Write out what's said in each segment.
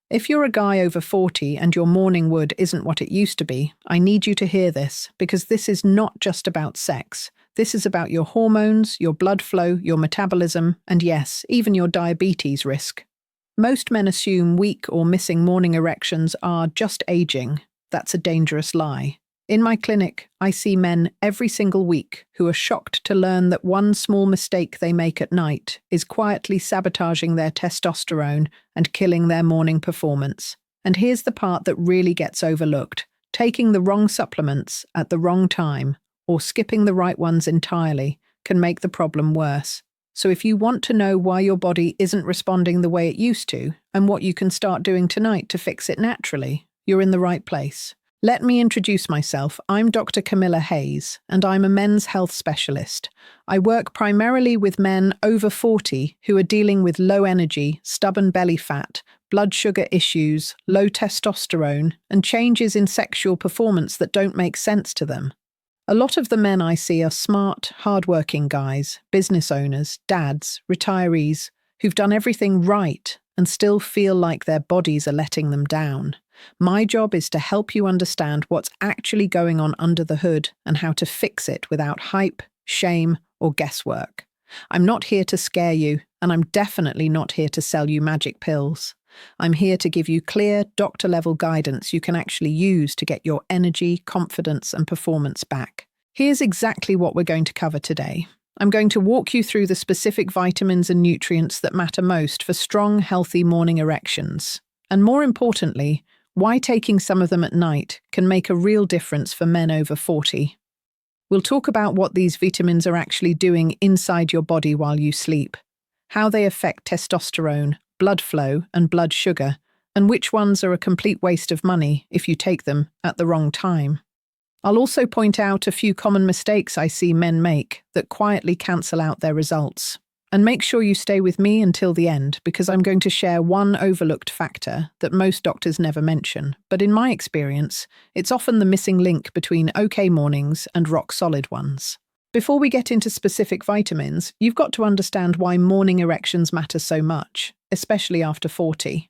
If you're a guy over 40 and your morning wood isn't what it used to be, I need you to hear this, because this is not just about sex. This is about your hormones, your blood flow, your metabolism, and yes, even your diabetes risk. Most men assume weak or missing morning erections are just aging. That's a dangerous lie. In my clinic, I see men every single week who are shocked to learn that one small mistake they make at night is quietly sabotaging their testosterone and killing their morning performance. And here's the part that really gets overlooked. Taking the wrong supplements at the wrong time, or skipping the right ones entirely, can make the problem worse. So if you want to know why your body isn't responding the way it used to, and what you can start doing tonight to fix it naturally, you're in the right place. Let me introduce myself. I'm Dr. Camila Hayes, and I'm a men's health specialist. I work primarily with men over 40 who are dealing with low energy, stubborn belly fat, blood sugar issues, low testosterone, and changes in sexual performance that don't make sense to them. A lot of the men I see are smart, hardworking guys, business owners, dads, retirees, who've done everything right and still feel like their bodies are letting them down. My job is to help you understand what's actually going on under the hood and how to fix it without hype, shame, or guesswork. I'm not here to scare you, and I'm definitely not here to sell you magic pills. I'm here to give you clear, doctor-level guidance you can actually use to get your energy, confidence, and performance back. Here's exactly what we're going to cover today. I'm going to walk you through the specific vitamins and nutrients that matter most for strong, healthy morning erections. And more importantly, why taking some of them at night can make a real difference for men over 40. We'll talk about what these vitamins are actually doing inside your body while you sleep, how they affect testosterone, blood flow, and blood sugar, and which ones are a complete waste of money if you take them at the wrong time. I'll also point out a few common mistakes I see men make that quietly cancel out their results. And make sure you stay with me until the end, because I'm going to share one overlooked factor that most doctors never mention. But in my experience, it's often the missing link between okay mornings and rock-solid ones. Before we get into specific vitamins, you've got to understand why morning erections matter so much, especially after 40.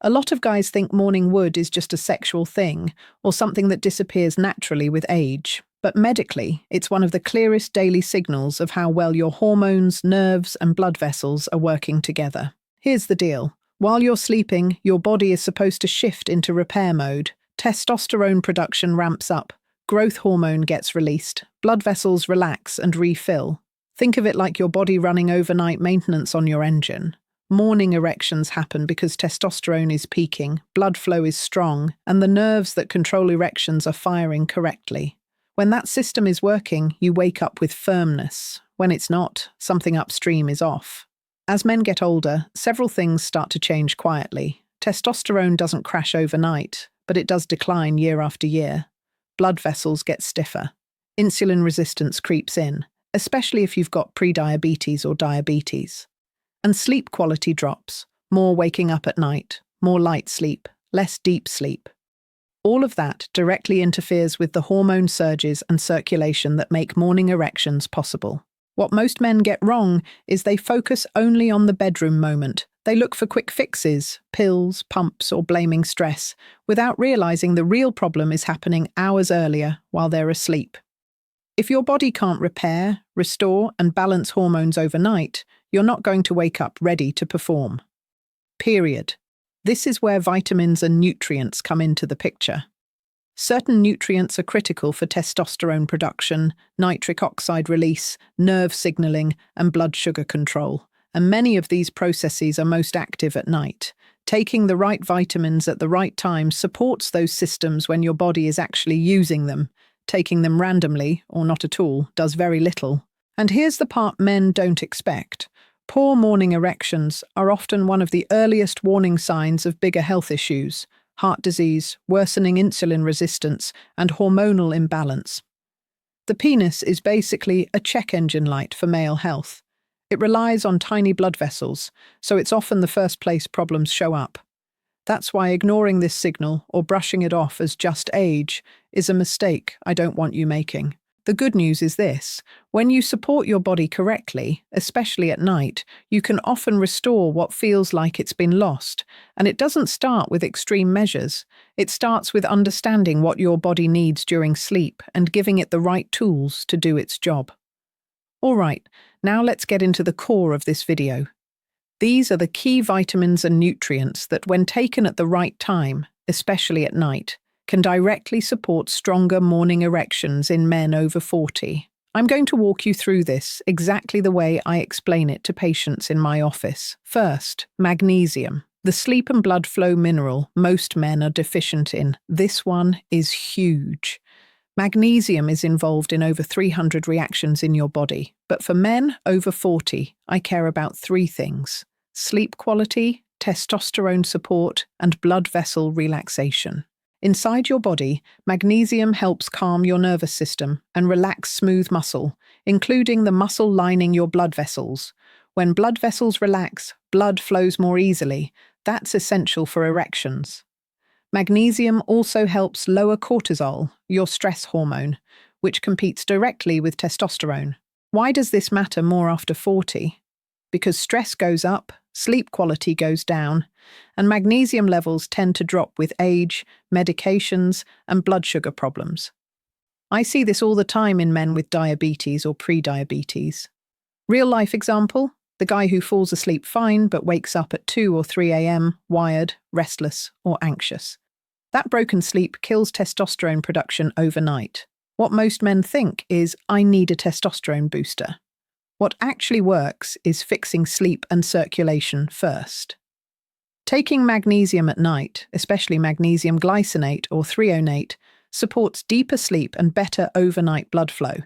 A lot of guys think morning wood is just a sexual thing, or something that disappears naturally with age. But medically, it's one of the clearest daily signals of how well your hormones, nerves, and blood vessels are working together. Here's the deal. While you're sleeping, your body is supposed to shift into repair mode. Testosterone production ramps up, growth hormone gets released, blood vessels relax and refill. Think of it like your body running overnight maintenance on your engine. Morning erections happen because testosterone is peaking, blood flow is strong, and the nerves that control erections are firing correctly. When that system is working, you wake up with firmness. When it's not, something upstream is off. As men get older, several things start to change quietly. Testosterone doesn't crash overnight, but it does decline year after year. Blood vessels get stiffer. Insulin resistance creeps in, especially if you've got prediabetes or diabetes. And sleep quality drops. More waking up at night, more light sleep, less deep sleep. All of that directly interferes with the hormone surges and circulation that make morning erections possible. What most men get wrong is they focus only on the bedroom moment. They look for quick fixes, pills, pumps, or blaming stress, without realizing the real problem is happening hours earlier while they're asleep. If your body can't repair, restore, and balance hormones overnight, you're not going to wake up ready to perform. Period. This is where vitamins and nutrients come into the picture. Certain nutrients are critical for testosterone production, nitric oxide release, nerve signaling, and blood sugar control, and many of these processes are most active at night. Taking the right vitamins at the right time supports those systems when your body is actually using them. Taking them randomly, or not at all, does very little. And here's the part men don't expect. Poor morning erections are often one of the earliest warning signs of bigger health issues, heart disease, worsening insulin resistance, and hormonal imbalance. The penis is basically a check engine light for male health. It relies on tiny blood vessels, so it's often the first place problems show up. That's why ignoring this signal or brushing it off as just age is a mistake I don't want you making. The good news is this: when you support your body correctly, especially at night, you can often restore what feels like it's been lost. And it doesn't start with extreme measures. It starts with understanding what your body needs during sleep and giving it the right tools to do its job. All right, now let's get into the core of this video. These are the key vitamins and nutrients that, when taken at the right time, especially at night, can directly support stronger morning erections in men over 40. I'm going to walk you through this exactly the way I explain it to patients in my office. First, magnesium, the sleep and blood flow mineral most men are deficient in. This one is huge. Magnesium is involved in over 300 reactions in your body, but for men over 40, I care about three things: sleep quality, testosterone support, and blood vessel relaxation. Inside your body, magnesium helps calm your nervous system and relax smooth muscle, including the muscle lining your blood vessels. When blood vessels relax, blood flows more easily. That's essential for erections. Magnesium also helps lower cortisol, your stress hormone, which competes directly with testosterone. Why does this matter more after 40? Because stress goes up, sleep quality goes down, and magnesium levels tend to drop with age, medications, and blood sugar problems. I see this all the time in men with diabetes or prediabetes. Real-life example: the guy who falls asleep fine but wakes up at 2 or 3 a.m., wired, restless, or anxious. That broken sleep kills testosterone production overnight. What most men think is, I need a testosterone booster. What actually works is fixing sleep and circulation first. Taking magnesium at night, especially magnesium glycinate or threonate, supports deeper sleep and better overnight blood flow,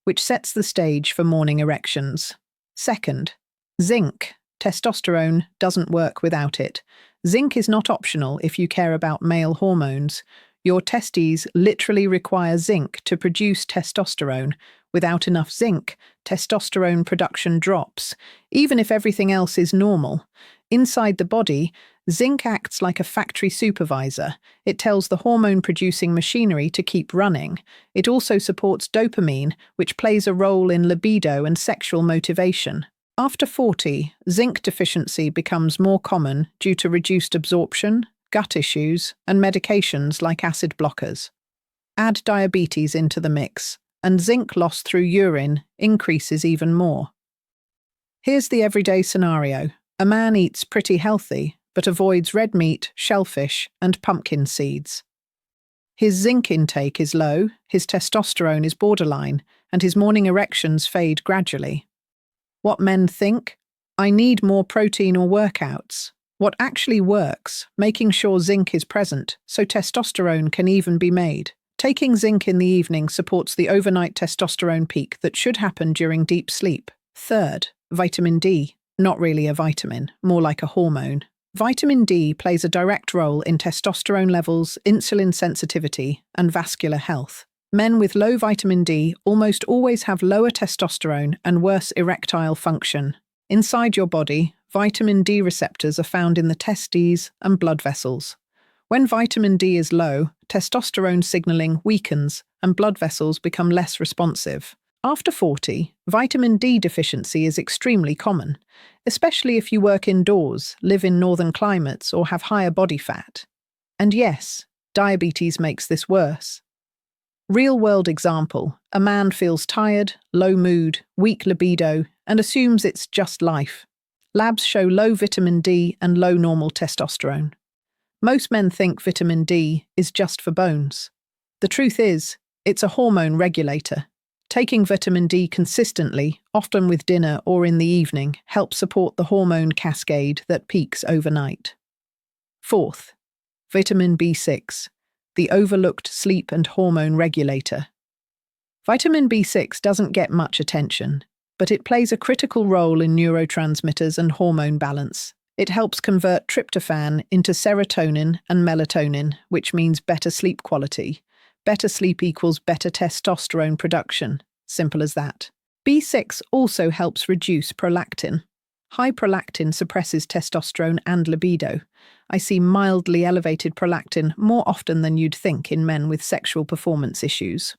which sets the stage for morning erections. Second, zinc. Testosterone doesn't work without it. Zinc is not optional if you care about male hormones. Your testes literally require zinc to produce testosterone. Without enough zinc, testosterone production drops, even if everything else is normal. Inside the body, zinc acts like a factory supervisor. It tells the hormone-producing machinery to keep running. It also supports dopamine, which plays a role in libido and sexual motivation. After 40, zinc deficiency becomes more common due to reduced absorption, gut issues, and medications like acid blockers. Add diabetes into the mix, and zinc loss through urine increases even more. Here's the everyday scenario. A man eats pretty healthy, but avoids red meat, shellfish, and pumpkin seeds. His zinc intake is low, his testosterone is borderline, and his morning erections fade gradually. What men think? I need more protein or workouts. What actually works, making sure zinc is present so testosterone can even be made. Taking zinc in the evening supports the overnight testosterone peak that should happen during deep sleep. Third, vitamin D. Not really a vitamin, more like a hormone. Vitamin D plays a direct role in testosterone levels, insulin sensitivity, and vascular health. Men with low vitamin D almost always have lower testosterone and worse erectile function. Inside your body, vitamin D receptors are found in the testes and blood vessels. When vitamin D is low, testosterone signaling weakens and blood vessels become less responsive. After 40, vitamin D deficiency is extremely common, especially if you work indoors, live in northern climates, or have higher body fat. And yes, diabetes makes this worse. Real-world example: a man feels tired, low mood, weak libido, and assumes it's just life. Labs show low vitamin D and low normal testosterone. Most men think vitamin D is just for bones. The truth is, it's a hormone regulator. Taking vitamin D consistently, often with dinner or in the evening, helps support the hormone cascade that peaks overnight. Fourth, vitamin B6, the overlooked sleep and hormone regulator. Vitamin B6 doesn't get much attention, but it plays a critical role in neurotransmitters and hormone balance. It helps convert tryptophan into serotonin and melatonin, which means better sleep quality. Better sleep equals better testosterone production. Simple as that. B6 also helps reduce prolactin. High prolactin suppresses testosterone and libido. I see mildly elevated prolactin more often than you'd think in men with sexual performance issues.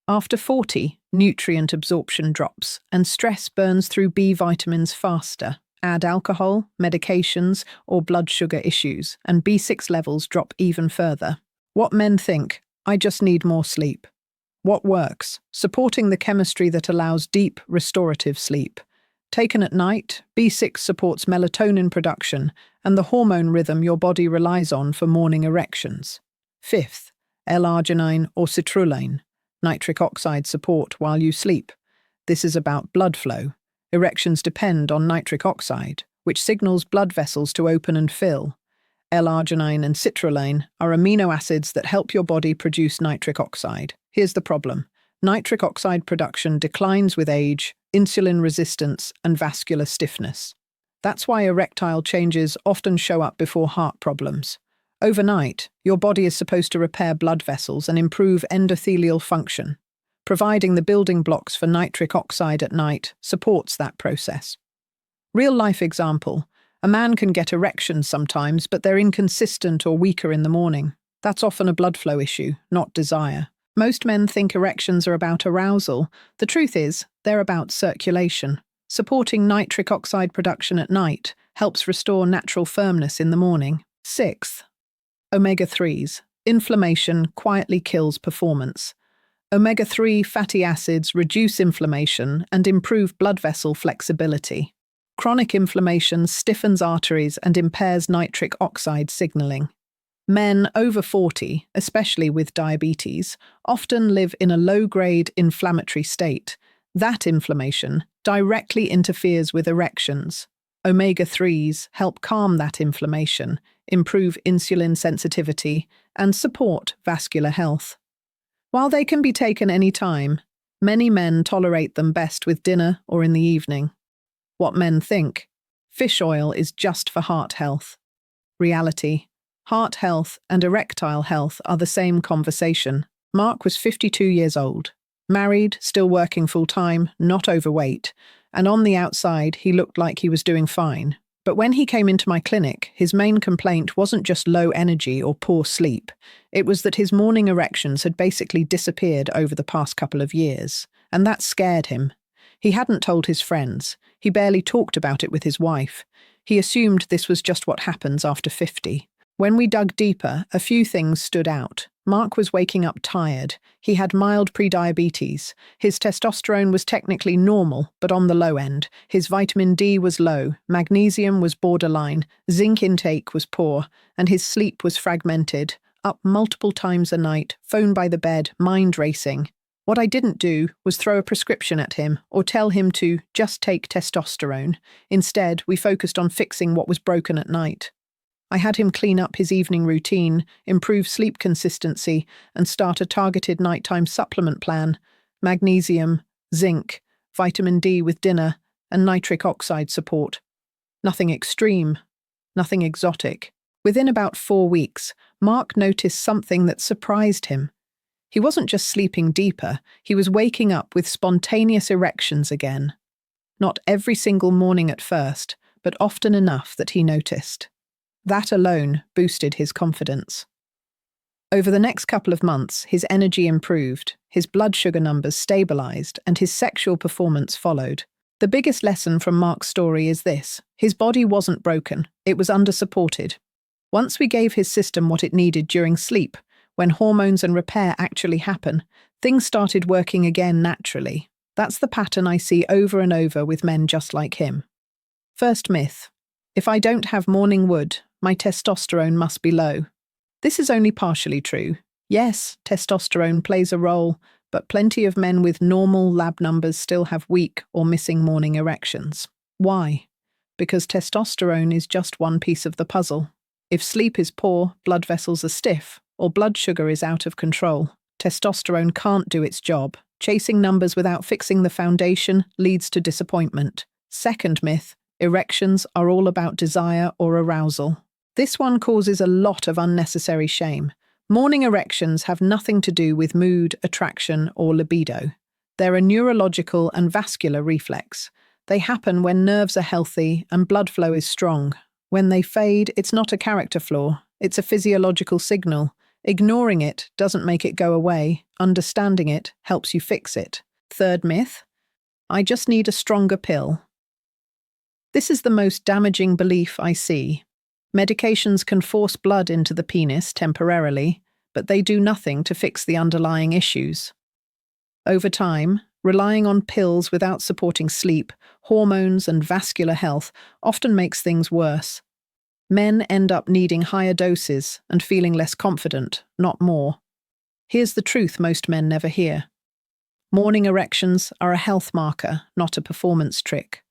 After 40, nutrient absorption drops, and stress burns through B vitamins faster. Add alcohol, medications, or blood sugar issues, and B6 levels drop even further. What men think, I just need more sleep. What works? Supporting the chemistry that allows deep, restorative sleep. Taken at night, B6 supports melatonin production and the hormone rhythm your body relies on for morning erections. Fifth, L-arginine or citrulline, nitric oxide support while you sleep. This is about blood flow. Erections depend on nitric oxide, which signals blood vessels to open and fill. L-arginine and citrulline are amino acids that help your body produce nitric oxide. Here's the problem. Nitric oxide production declines with age, insulin resistance, and vascular stiffness. That's why erectile changes often show up before heart problems. Overnight, your body is supposed to repair blood vessels and improve endothelial function. Providing the building blocks for nitric oxide at night supports that process. Real-life example. A man can get erections sometimes, but they're inconsistent or weaker in the morning. That's often a blood flow issue, not desire. Most men think erections are about arousal. The truth is, they're about circulation. Supporting nitric oxide production at night helps restore natural firmness in the morning. Sixth, omega-3s. Inflammation quietly kills performance. Omega-3 fatty acids reduce inflammation and improve blood vessel flexibility. Chronic inflammation stiffens arteries and impairs nitric oxide signaling. Men over 40, especially with diabetes, often live in a low-grade inflammatory state. That inflammation directly interferes with erections. Omega-3s help calm that inflammation, improve insulin sensitivity, and support vascular health. While they can be taken any time, many men tolerate them best with dinner or in the evening. What men think? Fish oil is just for heart health. Reality. Heart health and erectile health are the same conversation. Mark was 52 years old, married, still working full-time, not overweight, and on the outside he looked like he was doing fine. But when he came into my clinic, his main complaint wasn't just low energy or poor sleep. It was that his morning erections had basically disappeared over the past couple of years, and that scared him. He hadn't told his friends. He barely talked about it with his wife. He assumed this was just what happens after 50. When we dug deeper, a few things stood out. Mark was waking up tired. He had mild prediabetes. His testosterone was technically normal, but on the low end. His vitamin D was low, magnesium was borderline, zinc intake was poor, and his sleep was fragmented, up multiple times a night, phone by the bed, mind racing. What I didn't do was throw a prescription at him or tell him to just take testosterone. Instead, we focused on fixing what was broken at night. I had him clean up his evening routine, improve sleep consistency, and start a targeted nighttime supplement plan: magnesium, zinc, vitamin D with dinner, and nitric oxide support. Nothing extreme, nothing exotic. Within about 4 weeks, Mark noticed something that surprised him. He wasn't just sleeping deeper, he was waking up with spontaneous erections again. Not every single morning at first, but often enough that he noticed. That alone boosted his confidence. Over the next couple of months, his energy improved, his blood sugar numbers stabilized, and his sexual performance followed. The biggest lesson from Mark's story is this: his body wasn't broken, it was under-supported. Once we gave his system what it needed during sleep, when hormones and repair actually happen, things started working again naturally. That's the pattern I see over and over with men just like him. First myth: if I don't have morning wood, my testosterone must be low. This is only partially true. Yes, testosterone plays a role, but plenty of men with normal lab numbers still have weak or missing morning erections. Why? Because testosterone is just one piece of the puzzle. If sleep is poor, blood vessels are stiff, or blood sugar is out of control, testosterone can't do its job. Chasing numbers without fixing the foundation leads to disappointment. Second myth: erections are all about desire or arousal. This one causes a lot of unnecessary shame. Morning erections have nothing to do with mood, attraction, or libido. They're a neurological and vascular reflex. They happen when nerves are healthy and blood flow is strong. When they fade, it's not a character flaw, it's a physiological signal. Ignoring it doesn't make it go away. Understanding it helps you fix it. Third myth: I just need a stronger pill. This is the most damaging belief I see. Medications can force blood into the penis temporarily, but they do nothing to fix the underlying issues. Over time, relying on pills without supporting sleep, hormones, and vascular health often makes things worse. Men end up needing higher doses and feeling less confident, not more. Here's the truth most men never hear. Morning erections are a health marker, not a performance trick.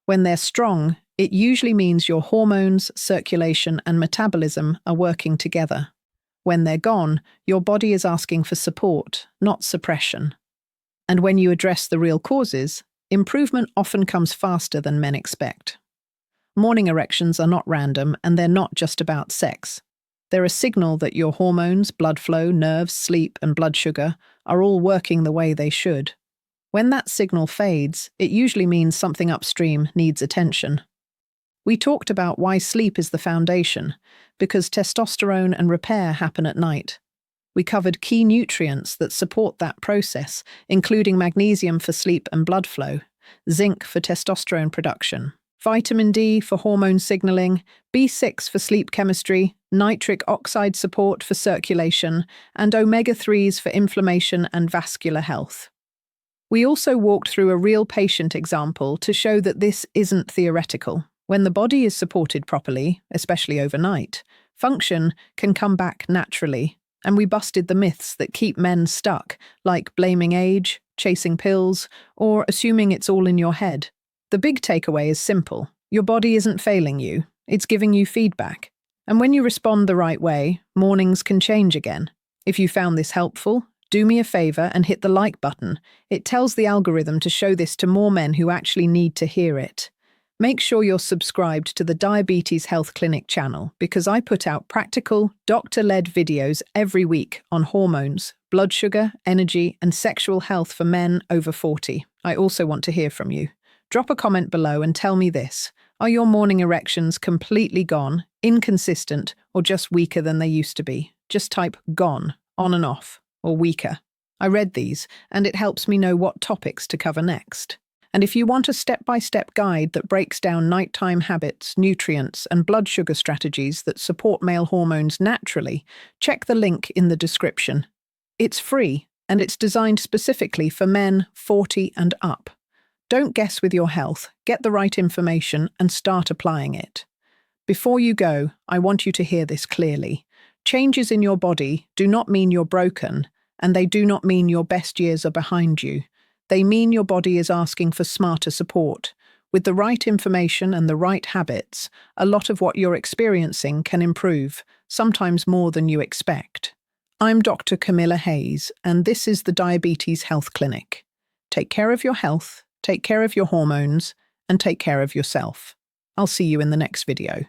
When they're strong, it usually means your hormones, circulation, and metabolism are working together. When they're gone, your body is asking for support, not suppression. And when you address the real causes, improvement often comes faster than men expect. Morning erections are not random, and they're not just about sex. They're a signal that your hormones, blood flow, nerves, sleep, and blood sugar are all working the way they should. When that signal fades, it usually means something upstream needs attention. We talked about why sleep is the foundation, because testosterone and repair happen at night. We covered key nutrients that support that process, including magnesium for sleep and blood flow, zinc for testosterone production, vitamin D for hormone signaling, B6 for sleep chemistry, nitric oxide support for circulation, and omega-3s for inflammation and vascular health. We also walked through a real patient example to show that this isn't theoretical. When the body is supported properly, especially overnight, function can come back naturally. And we busted the myths that keep men stuck, like blaming age, chasing pills, or assuming it's all in your head. The big takeaway is simple. Your body isn't failing you, it's giving you feedback. And when you respond the right way, mornings can change again. If you found this helpful, do me a favor and hit the like button. It tells the algorithm to show this to more men who actually need to hear it. Make sure you're subscribed to the Diabetes Health Clinic channel because I put out practical, doctor-led videos every week on hormones, blood sugar, energy, and sexual health for men over 40. I also want to hear from you. Drop a comment below and tell me this. Are your morning erections completely gone, inconsistent, or just weaker than they used to be? Just type "gone," on and off, or "weaker." I read these, and it helps me know what topics to cover next. And if you want a step-by-step guide that breaks down nighttime habits, nutrients, and blood sugar strategies that support male hormones naturally, check the link in the description. It's free, and it's designed specifically for men 40 and up. Don't guess with your health, get the right information, and start applying it. Before you go, I want you to hear this clearly. Changes in your body do not mean you're broken, and they do not mean your best years are behind you. They mean your body is asking for smarter support. With the right information and the right habits, a lot of what you're experiencing can improve, sometimes more than you expect. I'm Dr. Camila Hayes, and this is the Diabetes Health Clinic. Take care of your health, take care of your hormones, and take care of yourself. I'll see you in the next video.